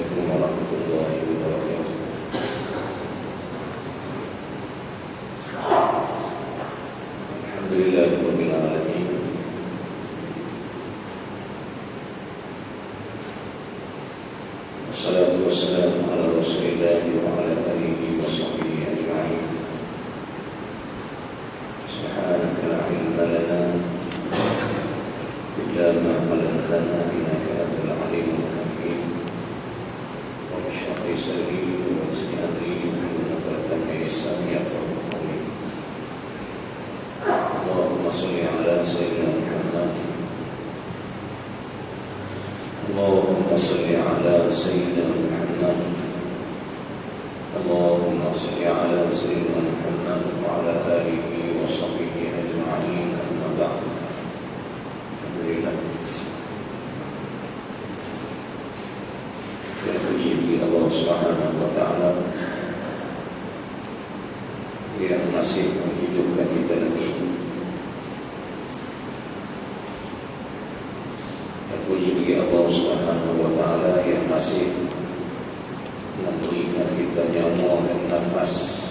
عليكم ورحمة الله وبركاته. الحمد لله رب العالمين، والصلاة والسلام على رسول الله وعلى آله وصحبه أجمعين. سبحانك لا علم لنا إلا ما علمتنا إنك أنت العليم الحكيم. رب اشرح لي صدري ويسر لي أمري واحلل عقدة من لساني يفقهوا قولي. اللهم صل على سيدنا محمد. اللهم صل على سيدنا محمد. اللهم صل على سيدنا محمد وعلى آله وصحبه أجمعين. أما بعد، الحمد لله. Kita puji bagi Allah Subhanahu wa Ta'ala yang masih menghidupkan kita lagi. Terpuji bagi Allah Subhanahu wa Ta'ala yang masih memberikan kita nyawa dan nafas.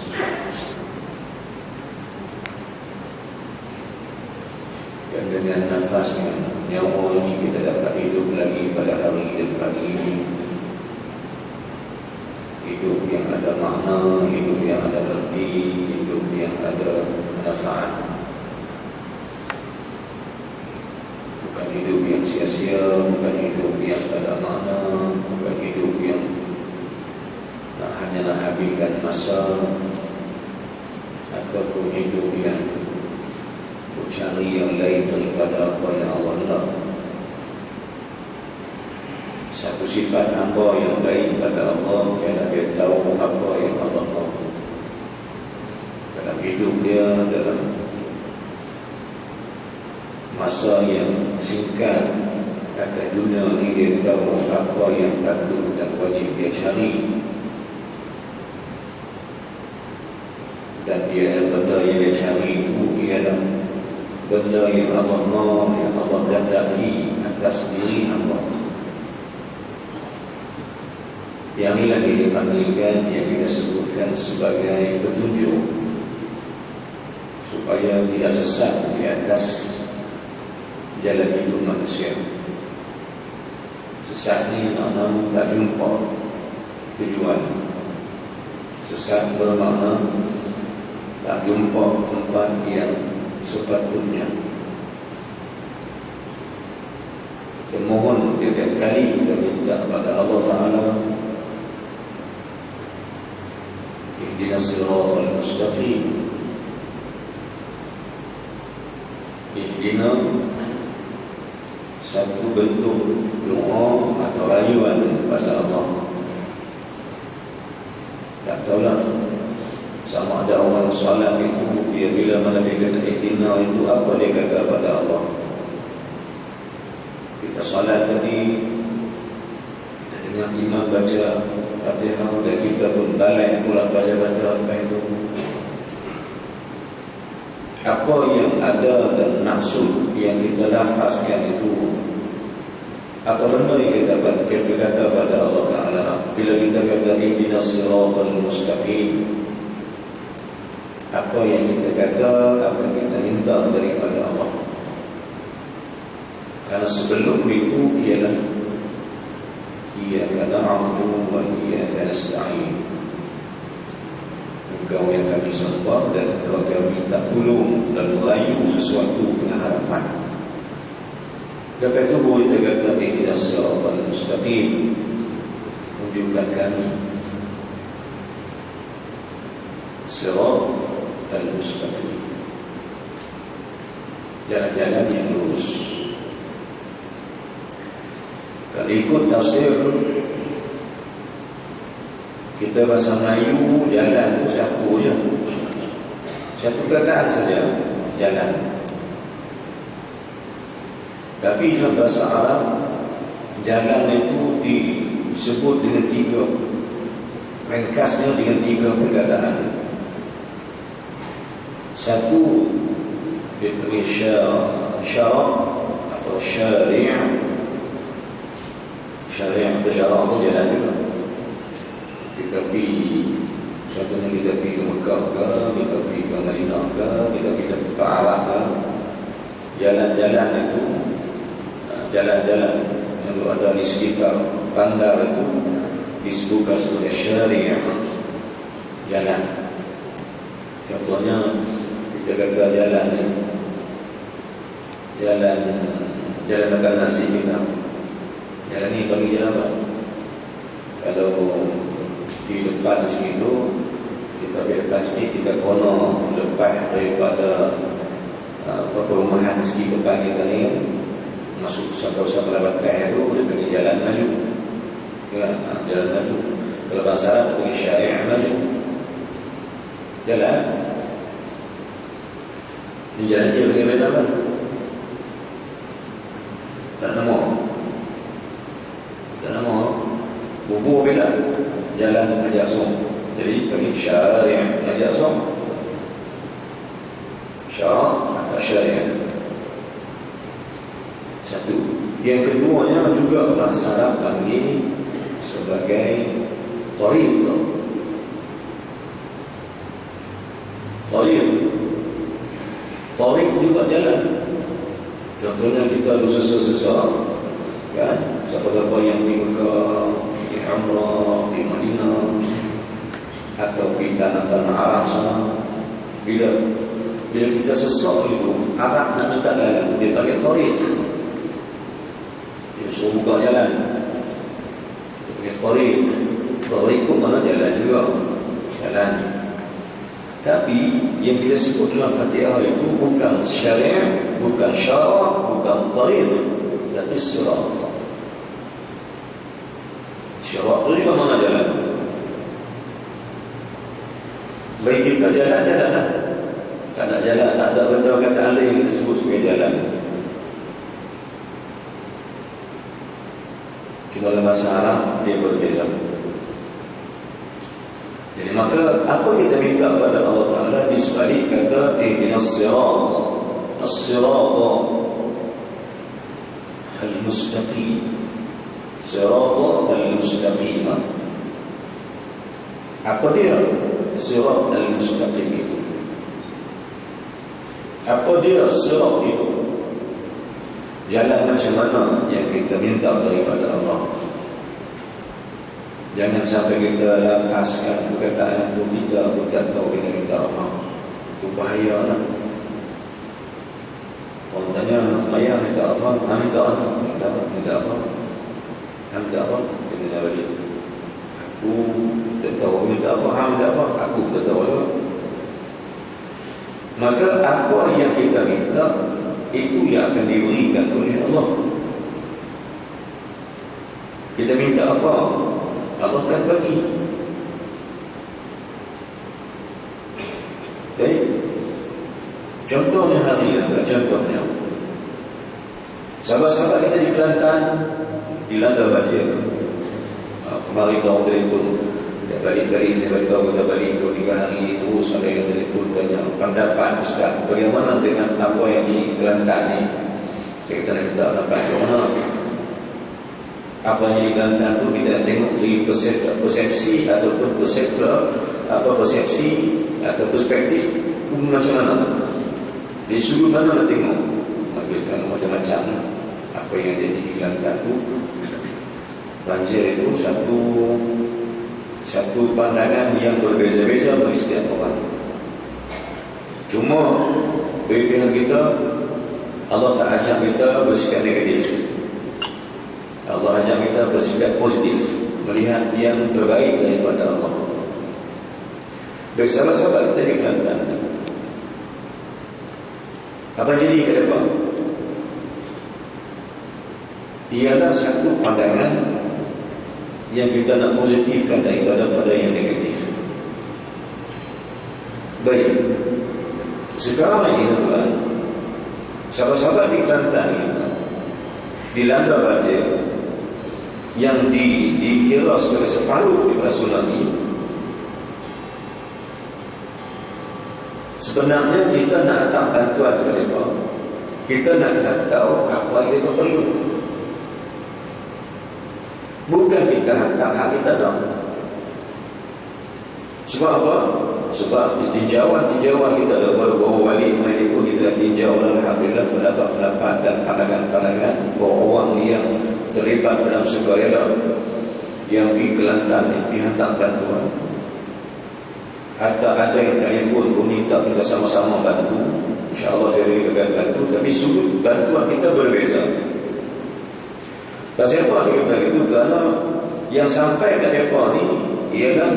Dan dengan nafas dan nyawa ini kita dapat hidup lagi pada hari dan pagi ini. Hidup yang ada makna, hidup yang ada arti, hidup yang ada manfaat. Bukan hidup yang sia-sia, bukan hidup yang tak ada makna, bukan hidup yang hanyalah habiskan masa, ataupun hidup yang mencari yang lain daripada apa yang Allah nak. Satu sifat hamba yang baik pada Allah kerana dia tahu apa yang Allah mahu dalam hidup dia, dalam masa yang singkat akan dunia ini. Dia tahu apa yang patut dan wajib dia cari, dan dia benda yang dia cari itu ialah benda yang Allah mahu, yang Allah kehendaki atas diri hamba. Yang inilah yang dipanggilkan, yang kita sebutkan sebagai petunjuk, supaya tidak sesat di atas jalan hidup manusia. Sesat ni makna tak jumpa tujuan. Sesat bermakna tak jumpa tempat yang sepatutnya. Kita mohon setiap kali kita minta kepada Allah Ta'ala, ihdinas siratal mustaqim. Ihdina satu bentuk doa atau rayuan kepada Allah. Tak tahulah sama ada orang solat itu, dia bila mana dia kata ihdina itu, apa dia kata kepada Allah. Kita solat tadi, kita dengar imam baca Fatihah, dan kita pun balai pula baca-baca apa itu. Apa yang ada dan maksud yang kita lafazkan itu, apa benda yang kita kata pada Allah Ta'ala bila kita kata ihdinas siratal mustaqim. Apa yang kita kata, apa yang kita minta daripada Allah. Karena sebelum itu ialah iyyaka na'budu wa iyyaka nasta'in. Engkau yang kami sembah dan engkau kami minta tolong dan merayu sesuatu dengan harapan. Lepas itu boleh kita kata ihdinas siratal mustaqim, tunjukkan kami siratal mustaqim, jalan-jalan yang lurus. Kalau ikut tafsir kita bahasa Melayu, jalan itu satu je, satu perkataan saja, jalan. Tapi dalam bahasa Arab, jalan itu disebut dengan tiga, ringkasnya dengan tiga perkataan. Satu diberi syarak atau syari'. syariah atau syarak pun jalan juga. Kita pergi, contohnya kita pergi ke Mekah ke, kita pergi ke Madinah ke, kita pergi ke Arab ke, jalan-jalan itu, jalan-jalan yang ada di sekitar bandar itu disebutkan sebagai syariah jalan. Contohnya kita kata jalan ni, jalan makan nasi kita. Jalan ni bagi jalan apa? Kalau di depan di situ kita pakai plastik, kita kono lepas daripada perumahan segi depan kita ni masuk sampai Melabakkan itu dia pergi jalan maju. Ya, jalan maju. Kalau bahasa Arab pergi syariah maju. Jalan. Ini jalan dia pergi beda apa? Tak nama. Tak nama. Bubur beda. Jalan ajak som. Jadi pergi syariah ajak som. Syarak atau syariah. Satu. Yang keduanya juga bahasa Arab panggil sebagai tariq. Tariq juga jalan. Contohnya kita ada sesar-sesar, kan? Siapa-siapa yang pergi ke Umrah di Madinah atau di tanah-tanah Arab sana, bila kita sesar itu, Arab nak minta jalan, dia panggil tariq. Dia suruh buka jalan. Dia panggil tariq pun mana jalan juga, jalan. Tapi yang kita sebut dalam Fatihah itu bukan syariah, bukan syarak, bukan tariq, tapi sirat. Sirat itu juga mana jalan. Bagi kita jalan-jalan lah. Tak ada jalan, tak ada benda kata lain yang disebut sebagai jalan. Cuma dalam bahasa Arab dia berbeza. Jadi maka apa kita minta kepada Allah Ta'ala di sebalik kata ihdinas sirat, as-sirat al-mustaqim, sirat al-mustaqim. Apa dia sirat al-mustaqim itu? Apa dia sirat itu? Jalan macam mana yang kita minta daripada Allah? Jangan sampai kita lafazkan perkataan itu kita berkata kita minta Allah. Itu bahaya lah. Orang tanya, ayah minta Allah, minta Allah, minta Allah, minta Allah, minta Allah, kita dah balik. Aku tak tahu minta apa, minta apa, aku tak tahu Allah. Maka apa yang kita minta itu yang akan diberikan oleh Allah. Kita minta apa, Allah akan bagi. Baik. Contohnya hari ini, contohnya sahabat-sahabat kita di Kelantan dilanda banjir. Kemarin orang telefon, dia balik-balik, saya beritahu kita balik 2-3 hari terus ada yang telefon tanya, pendapat Ustaz bagaimana dengan apa yang di Kelantan ni? Saya kata nak minta pendapat bagaimana? Apa yang di Kelantan tu kita nak tengok dari persepsi ataupun persepsi atau perspektif macam mana? Di sudut mana nak tengok? Kita tengok macam-macam apa yang ada di Kelantan tu. Banjir itu satu pandangan yang berbeza-beza bagi setiap orang. Cuma bagi pihak kita, Allah tak ajak kita bersikap negatif. Allah ajak kita bersikap positif, melihat yang terbaik daripada Allah. Bagi sahabat-sahabat kita di Kelantan, apa jadi ke depan? Ialah satu pandangan yang kita nak positifkan daripada yang negatif. Baik. Sekarang ini tuan, sahabat-sahabat di Kelantan ini dilanda banjir yang dikira sebagai separuh daripada tsunami. Sebenarnya kita nak datang bantuan kepada mereka. Kita nak tahu apa yang mereka perlu. Bukan kita hantar hak kita dah. Sebab apa? Sebab tinjauan-tinjauan kita dah bawa balik mereka kita tinjau dan alhamdulillah mendapat pendapat dan pandangan-pandangan bahawa orang yang terlibat dalam sukarela, yang pergi Kelantan, yang pergi hantar bantuan, atau ada yang telefon meminta kita sama-sama bantu, insya-Allah saya akan bantu, tapi sudut bantuan kita berbeza. Pasal apa saya kata itu? Kerana yang sampai ke mereka ni ialah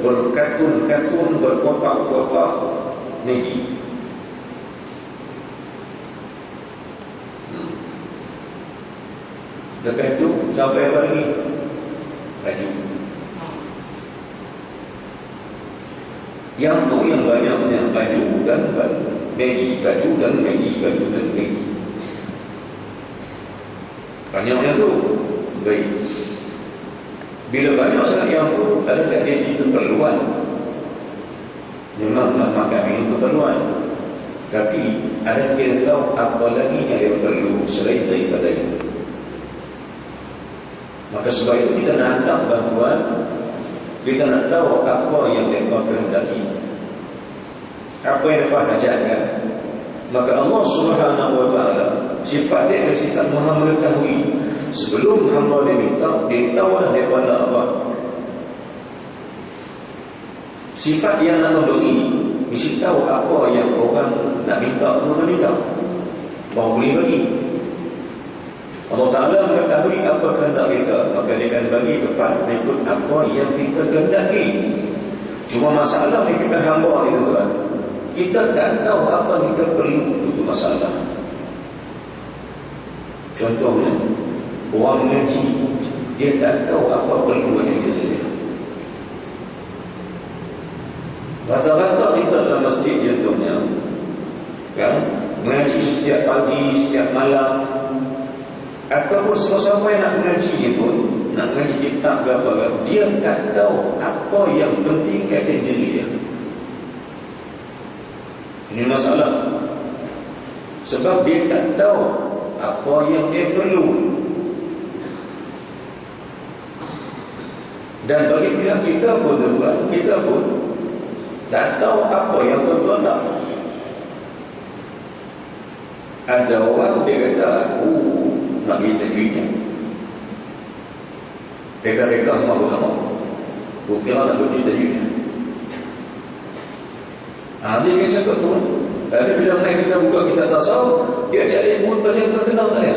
berkatun-katun, berkotak-kotak Maggi. Lepas itu sampai apa lagi? Baju. Yang tu yang banyaknya baju dan Maggi, baju dan Maggi, baju dan Maggi. Banyaknya tu baik. Bila banyak sangat yang tu, adakah dia keperluan? Memanglah makan minum keperluan, tapi adakah kita tahu apa lagi yang dia perlu selain daripada itu? Maka sebab itu kita nak hantar bantuan, kita nak tahu apa yang mereka kehendaki, apa yang mereka hajatkan. Maka Allah Subhanahu wa ta'ala sifat dia adalah sifat Maha mengetahui. Sebelum hamba dia minta, dia tahu dah daripada apa. Sifat yang nak memberi mesti tahu apa yang orang nak minta tu nak minta, baru boleh bagi. Allah Ta'ala mengetahui apa kehendak kita, maka dia akan bagi tepat mengikut apa yang kita kehendaki. Cuma masalah yang kita hamba ni tuan, kita tak tahu apa kita perlu, itu masalah. Contohnya orang mengaji, dia tak tahu apa perlu yang dia. Rata-rata kita dalam masjid contohnya, kan, mengaji setiap pagi, setiap malam, ataupun siapa-siapa yang nak mengaji dia pun, nak mengaji kitab ke apa, dia tak tahu apa yang penting kat diri dia. Ini masalah. Sebab dia tak tahu apa yang dia perlu. Dan bagi pihak kita pun tuan, kita pun tak tahu apa yang tuan-tuan nak. Ada orang dia kata, nak pergi tajwidnya, reka-reka sama-sama, kira nak pergi tajwidnya. Dia kisah kat tu. Tapi bila mana kita buka kitab tasawuf, dia cari buku pasal yang kenal tak ya?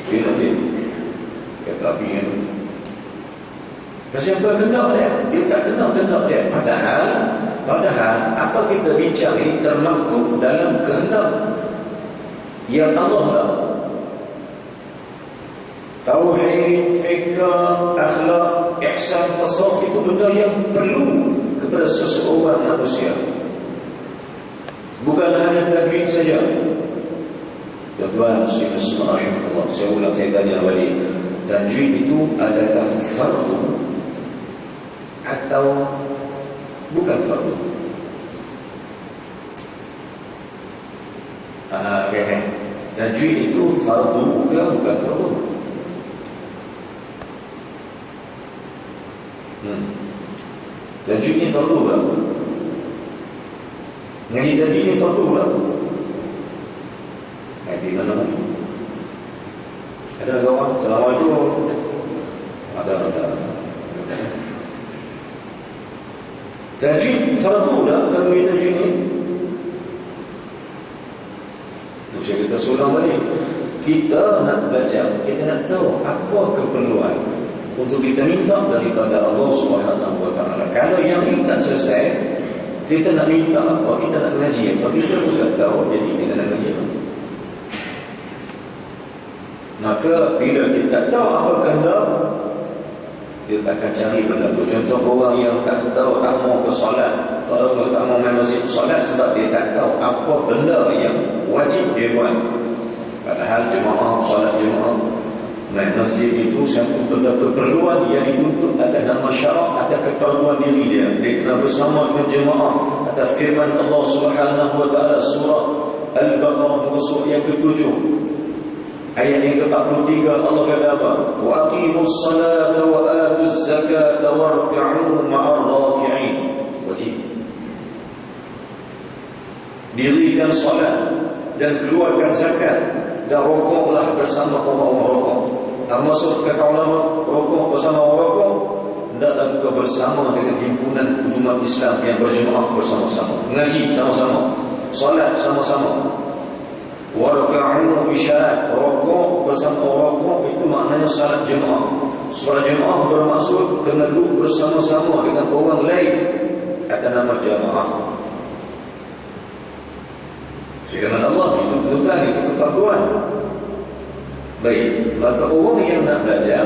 Dia nanti kata api yang pasal yang kenal dia, dia tak kenal dia. Padahal apa kita bincang ini termaktub dalam kehendak yang Allah nak. Tauhid, fikah, akhlak, ihsan, tasawuf itu benda yang perlu kepada seseorang manusia. Bukan hanya tajwid saja. Tuan-tuan muslimin subhanallah, saya ulang, saya tanya balik, tajwid itu adakah fardu atau bukan fardu? Okay. Tajwid itu fardu ke bukan fardu? Tajwid ni fardu tak? Ngaji tajwid ni fardu tak? Di mana lagi? Ada kawan Assalamualaikum. Ada. Tajwid fardu tak? Kalau kita tajwid ni, tu saya kata ulang balik. Kita nak baca, kita nak tahu apa keperluan untuk kita minta daripada Allah Subhanahu wa ta'ala. Kalau yang minta selesai, kita nak minta apa, kita nak ngaji apa, kita pun tak tahu, jadi kita nak ngaji apa. Maka bila kita tak tahu apa kehendak, kita akan cari benda tu. Contoh orang yang tak tahu, tak mau ke solat, kalau tak mau main masjid solat sebab dia tak tahu apa benda yang wajib dia buat. Padahal jemaah, solat jemaah, naik masjid itu satu benda keperluan yang dituntut atas nama syarak, atas kefarduan diri dia. Dia kena bersama dengan jemaah atas firman Allah Subhanahu wa ta'ala surah Al-Baqarah muka surat yang ke-7. Ayat yang ke-43 Allah kata apa? Wa aqimus salata wa atuz zakata warka'u ma'ar raki'in. Wajib. Dirikan salat dan keluarkan zakat dan rokoklah bersama orang-orang rokok. Termasuk kata ulama, rokok bersama orang rokok hendaklah buka bersama dengan himpunan umat Islam yang berjemaah bersama-sama, mengaji sama-sama, salat sama-sama. Warka'u isyarat, rokok bersama rokok itu maknanya salat jemaah. Salat jemaah bermaksud kena duduk bersama-sama dengan orang lain atas nama jemaah. Firman Allah itu tentukan, itu kefarduan. Baik, maka orang yang nak belajar,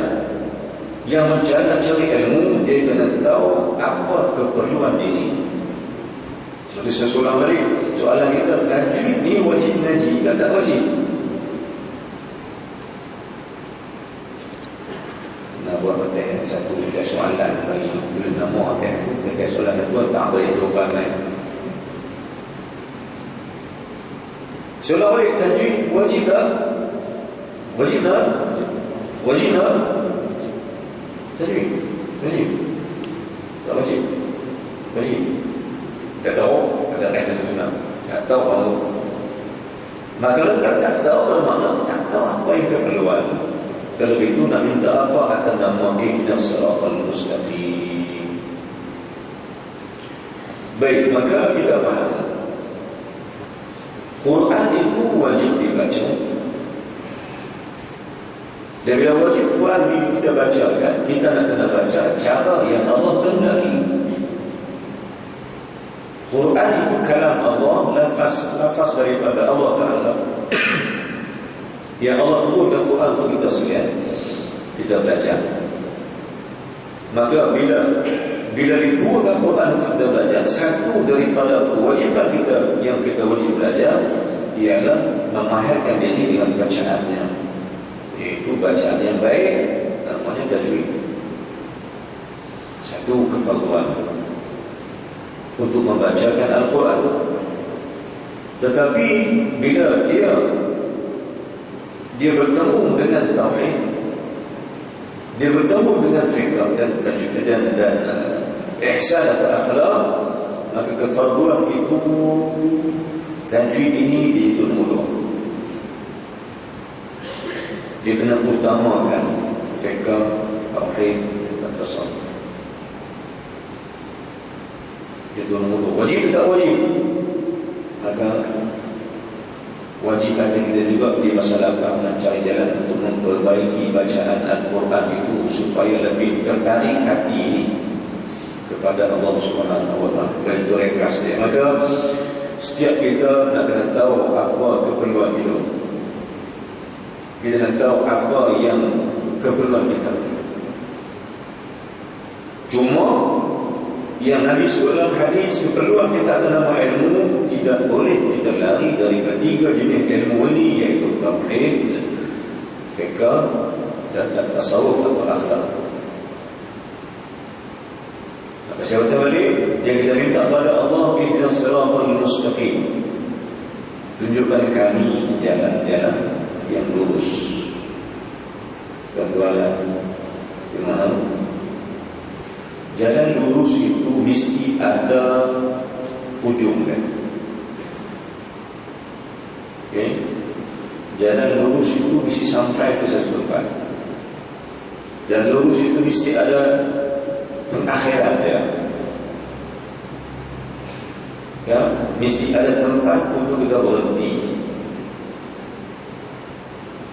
yang mencari ilmu, dia kena tahu apa keperluan ini. Seperti saya ulang balik, soalan kita, tajwid ni wajib ngaji ke tak wajib? Nak buat betul satu soalan bagi belum nama kan? Soalan itu tak boleh jawapan. Soalan balik, tajwid wajib tak? Wajib tak? Wajib tak? Tajwid wajib? Tak wajib? Wajib? Tak tahu, kata Rasul Sunnah. Tak tahu apa. Maka kalau tak tahu bermakna tak tahu apa yang keperluan. Kalau begitu nak minta apa atas nama ihdinas siratal mustaqim. Baik, maka kita faham. Quran itu wajib dibaca. Dan bila wajib Quran kita baca kan, kita nak kena baca cara yang Allah kehendaki. Quran itu kalam Allah, lafaz daripada Allah Ta'ala. Yang Allah turunkan Quran untuk kita sekalian, kita belajar. Maka bila diturunkan Quran untuk kita belajar, satu daripada kewajiban kita yang kita wajib belajar ialah memaharkan diri dengan bacaannya. Iaitu bacaan yang baik, namanya tajwid. Satu kefarduan untuk membacakan Al-Quran. Tetapi bila dia bertemu dengan tauhid, dia bertemu dengan fikr dan tajwid dan ihsan atau akhlak, maka kefarduan itu tajwid ini dihitung mudah. Dia kena utamakan fikr, tauhid dan tasawuf. Itu nomor 2. Wajib tak wajib? Maka wajib ada kita juga di masyarakat mencari jalan untuk memperbaiki bacaan Al-Quran itu supaya lebih tertarik hati ini kepada Allah Subhanahu Wa Taala. Dan itu rekas dia. Maka setiap kita nak kena tahu apa keperluan hidup. Kita nak tahu apa yang keperluan kita. Cuma yang Nabi sebut dalam hadis, keperluan kita atas nama ilmu, tidak boleh kita lari dari ketiga jenis ilmu ini, iaitu tauhid, fikr dan tasawuf atau akhlak. Maka saya kata balik, yang kita minta kepada Allah, ihdinas siratal mustaqim, tunjukkan kami jalan-jalan yang lurus. Tuan-tuan, gimana? Jalan lurus itu mesti ada ujung kan? Okay? Jalan lurus itu mesti sampai ke satu tempat. Jalan lurus itu mesti ada pengakhiran dia. Ya, mesti ada tempat untuk kita berhenti.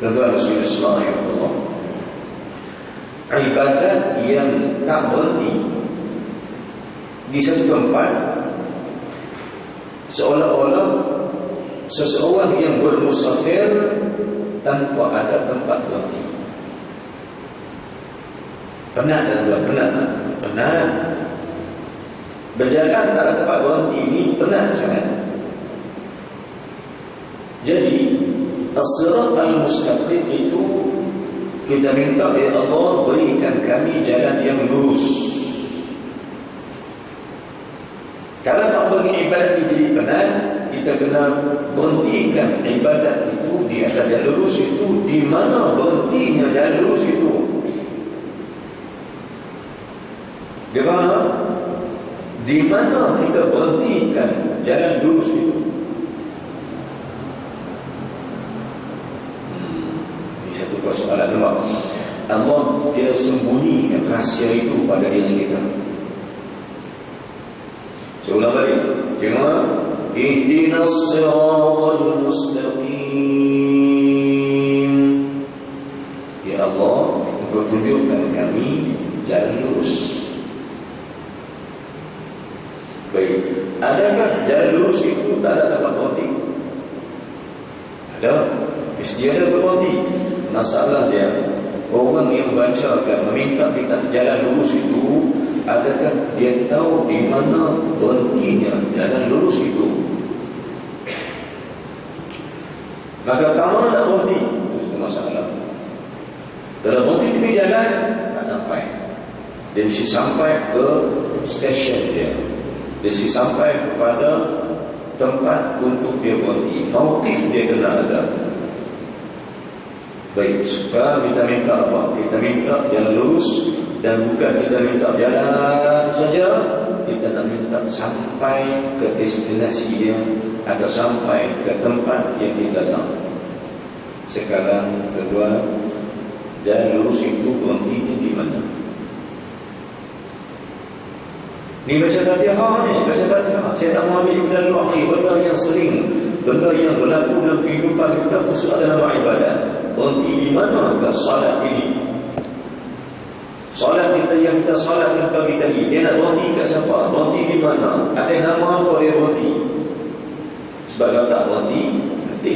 Tuan-tuan Rasulullah SAW, ibadat yang tak berhenti di satu tempat, seolah-olah seseorang yang bermusafir tanpa ada tempat berhenti. Penat dan penat. Berjalan tak ada tempat berhenti ini penat sangat. Jadi as-sirat al-mustaqim itu kita minta, ya Allah, berikan kami jalan yang lurus. Kalau tak beri ibadat ini jadi penat, kita kena berhentikan ibadat itu di atas jalan lurus itu. Di mana berhentinya jalan lurus itu? Di mana? Di mana kita berhentikan jalan lurus itu? Ini satu persoalan. Allah dia sembunyikan rahsia itu pada diri kita. Saya ulang balik. Tengok. Ihdinas siratal mustaqim. Ya Allah, Engkau tunjukkan kami jalan lurus. Baik. Adakah jalan lurus itu tak ada tempat berhenti? Ada. Mesti ada berhenti. Masalah dia, orang yang membacakan, meminta jalan lurus itu, adakah dia tahu di mana berhentinya jalan lurus itu? Maka kalau tak berhenti, itu masalah. Kalau berhenti di jalan, tak sampai. Dia mesti sampai ke stesen dia. Dia mesti sampai kepada tempat untuk dia berhenti. Motif dia kena ada. Baik, sekarang kita minta apa? Kita minta jalan lurus. Dan bukan kita minta jalan saja, kita nak minta sampai ke destinasi dia atau sampai ke tempat yang kita nak. Sekarang kedua, jalan lurus itu berhentinya di mana? Ni baca Fatihah ni, baca Fatihah. Saya tak mau ambil benda luar ni, benda yang sering, benda yang berlaku dalam kehidupan kita khusus dalam ibadat. Berhenti di mana ke salat ini? Salat kita yang kita salatkan pagi tadi, dia nak berhenti kat siapa? Berhenti di mana? Ada nama apa dia berhenti? Sebab kalau tak berhenti, berhenti.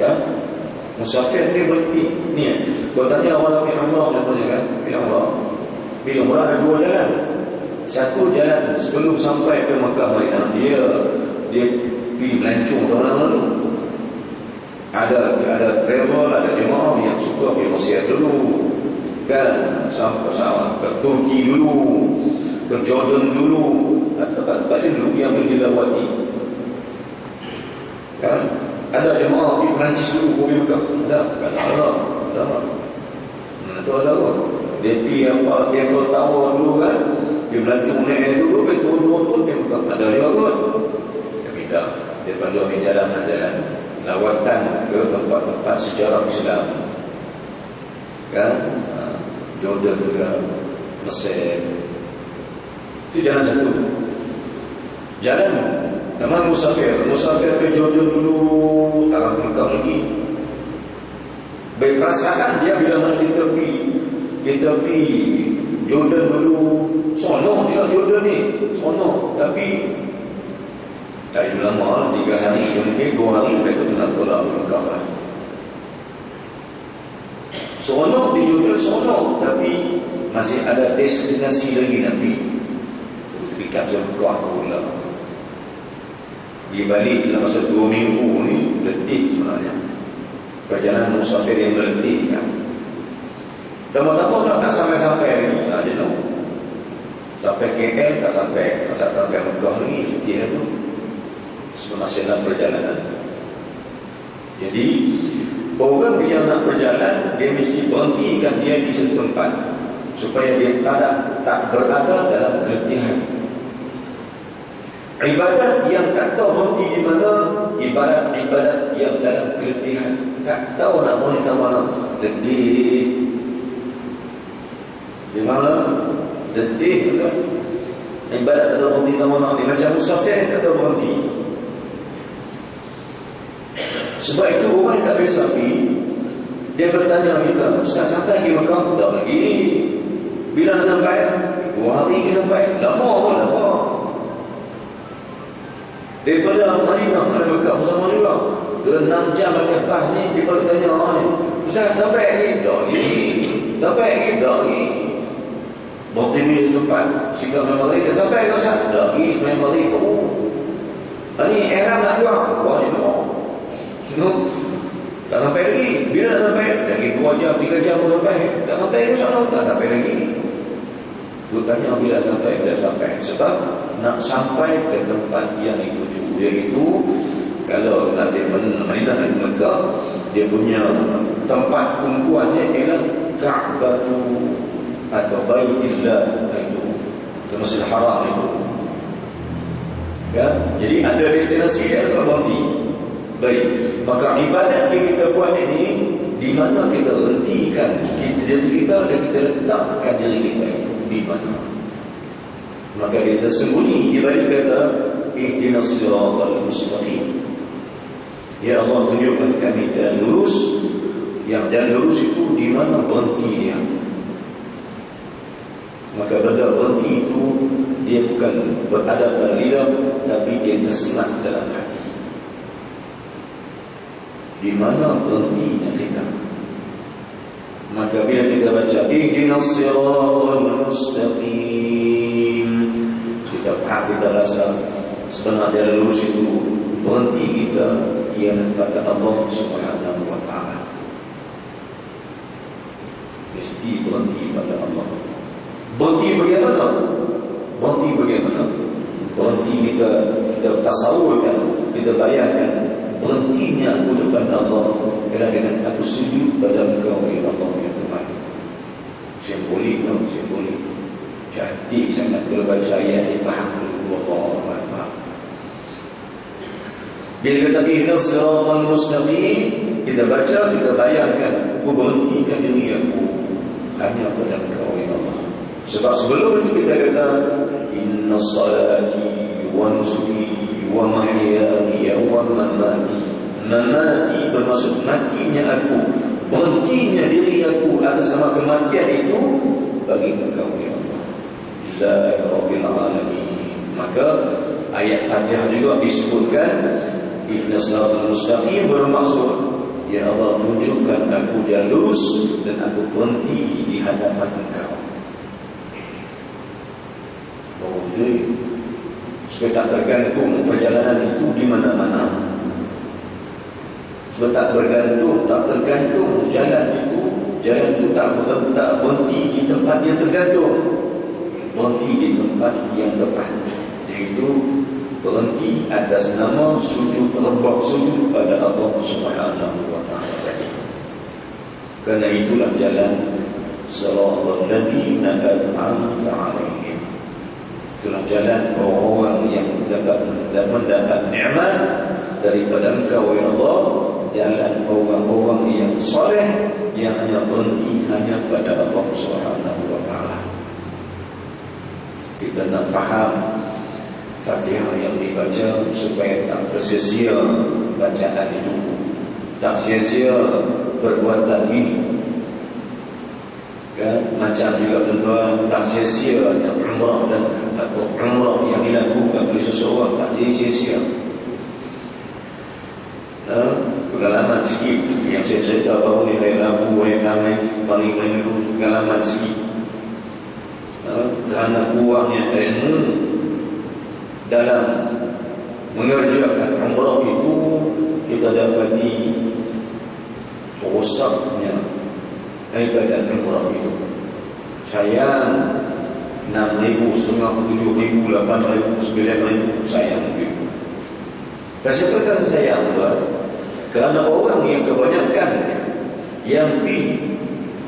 Kan? Musafir dia berhenti. Ni, kau tanya orang pergi umrah, contohnya kan? Pergi umrah. Pergi umrah ada dua jalan. Satu jalan sebelum sampai ke Mekah Madinah, dia pergi melancong tahun lalu. Ada travel, ada jemaah yang suka pergi Mesir dulu, kan, sampai ke Turki dulu, ke Jordan dulu, atau tempat dulu yang boleh dilawati, kan. Ada jemaah pergi Perancis dulu, pergi Mekah. Ada. Itu ada kot. Dia pergi apa, Eiffel Tower dulu kan, dia melancong naik dulu, dia turun pergi Mekah. Ada juga kot. Dia pindah, dia pandu ambil jalan lawatan ke tempat-tempat sejarah Islam, kan, Jordan juga, Mesir. Itu jalan satu. Jalan memang musafir ke Jordan dulu, tak akan Mekah lagi. Baik perasaan dia bila mana kita pergi Jordan dulu, sono dia Jordan ni, sono, tapi tak lama, 3 hari, mungkin 2 hari mereka nak tolak Mekah. Sono di Jordan, sono, tapi masih ada destinasi lagi nak pergi. Pikat jam Mekah pula. Di balik dalam masa 2 minggu ni letih sebenarnya. Perjalanan musafir yang letih kan. Tama-tama tak sampai-sampai lagi. Dia tahu. Sampai KL tak sampai Mekah lagi, letih tu. Masih dalam perjalanan. Jadi orang yang nak berjalan, dia mesti berhentikan dia di satu tempat supaya dia tak berada dalam keletihan. Ibadat yang tak tahu berhenti di mana, ibadat yang dalam keletihan, tak tahu nak berhenti di mana, letih. Di mana? Letih juga. Ibadat tak tahu berhenti di mana. Dia macam musafir yang tak tahu berhenti. Sebab itu orang tak biasa pergi, dia bertanya kita, Ustaz sampai pergi Mekah? Tak lagi. Bila nak sampai? 2 hari kita sampai. Lama. Daripada Madinah ke Mekah sama juga. 6 jam lepas ni dia bertanya ni, Ustaz sampai lagi? Tak lagi. Sampai lagi? Tak lagi. Bertemu tempat Sikap Memori dia sampai ke Ustaz? Tak lagi. Memori. Ini ihram nak buang. Buang ni tak sampai lagi. Bila nak sampai? Lagi 2 jam, 3 jam pun sampai. Tak sampai ke sana? Tak sampai lagi. Bertanya bila sampai. Sebab nak sampai ke tempat yang dituju, iaitu kalau Nabi Madinah dan Mekah, dia punya tempat tumpuannya ialah Ka'bah atau Baitillah, itu Masjidil Haram itu. Ya, jadi ada destinasi yang berhenti. Baik, maka ibadat yang kita buat ini, di mana kita hentikan diri kita dan kita letakkan diri kita itu di mana? Maka dia tersembunyi di balik kata ihdinas siratal mustaqim. Ya Allah, tunjukkan kami jalan lurus. Yang jalan lurus itu di mana berhenti dia? Maka benda berhenti itu dia bukan berada pada lidah, tapi dia terselat dalam hati. Di mana berhentinya kita? Maka bila kita baca ihdinas siratal mustaqim, kita faham, kita rasa sebenarnya jalan lurus itu berhenti kita ialah pada Allah Subhanahu wa ta'ala. Mesti berhenti pada Allah. Berhenti bagaimana? Berhenti kita tasawurkan, kita bayangkan berhentinya aku depan Allah ialah dengan aku sujud pada Engkau ya Allah ya Tuhan. Simbolik. Cantik sangat kalau baca ayat ini, faham Allah. Bila kita ihdinas siratal mustaqim, kita baca, kita bayangkan, aku berhentikan diri aku hanya pada Engkau ya Allah. Sebab sebelum itu kita kata inna salati wa nusuki wa mahyaya wa mamati. Mamati bermaksud matinya aku, berhentinya diri aku atas nama kematian itu bagi Engkau ya Allah. Lillahi rabbil alamin. Maka ayat Fatihah juga disebutkan ihdinas siratal mustaqim, bermaksud ya Allah, tunjukkan aku jalan lurus dan aku berhenti di hadapan Engkau. Jadi supaya tak tergantung perjalanan itu di mana-mana. Supaya tak tergantung jalan itu tak berhenti di tempat yang tergantung, berhenti di tempat yang tepat, iaitu berhenti atas nama sujud, rebah sujud pada Allah Subhanahu wa ta'ala saja. Kerana itulah jalan siratal ladzina an'amta 'alaihim. Itulah jalan orang-orang yang mendapat nikmat daripada Engkau ya Allah. Jalan orang-orang yang soleh, yang hanya berhenti hanya pada Allah Subhanahu wa ta'ala. Kita nak faham Fatihah yang dibaca supaya tak tersia-sia bacaan itu, tak sia-sia perbuatan ini. Kan? Macam juga tuan-tuan, tak sia-sia yang umrah dan atau umrah yang dilakukan oleh seseorang, tak jadi sia-sia. Pengalaman sikit yang saya cerita baru ni, hari Rabu, hari Khamis, paling dulu pengalaman sikit. Kerana kurangnya ilmu dalam mengerjakan umrah itu, kita dapati rosaknya ibadat umrah itu. Sayang 6,000, 7,000, 8,000, 9,000, sayang begitu. Kenapa kata sayang tuan? Kerana orang yang kebanyakannya, yang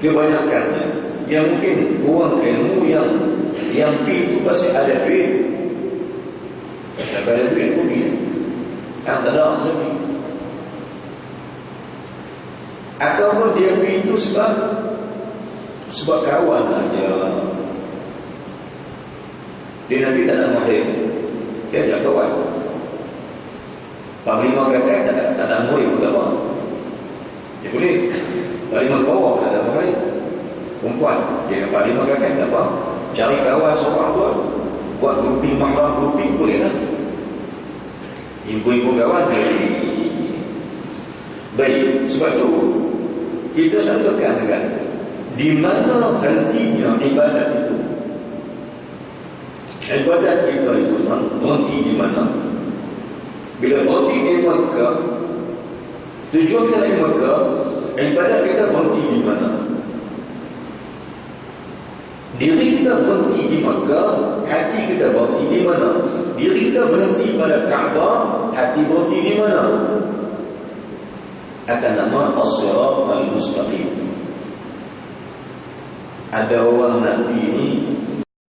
kebanyakannya, yang mungkin kurang ilmu, yang itu pasti ada duit. Tak ada duit pun dia tak ada sepi. Atau dia pergi itu sebab kawan aja. Dia Nabi tak ada mahir, dia ada kawan. Panglima kakak tak ada murid pun tak apa. Dia boleh panglima bawah tak ada murid, perempuan dia panglima kakak tak apa. Cari kawan seorang tu, buat grouping, mahram grouping boleh lah. Ibu-ibu kawan jadi baik. Sebab tu kita satukan dengan di mana hentinya ibadat itu. Ibadat kita itu berhenti di mana? Bila berhenti di Makkah, tujuan kita di Makkah, ibadat kita berhenti di mana? Diri kita berhenti di Makkah, hati kita berhenti di mana? Diri kita berhenti pada Kaabah, hati berhenti di mana? Akan nama as-sirat al-mustaqim. Ada orang Nabi ini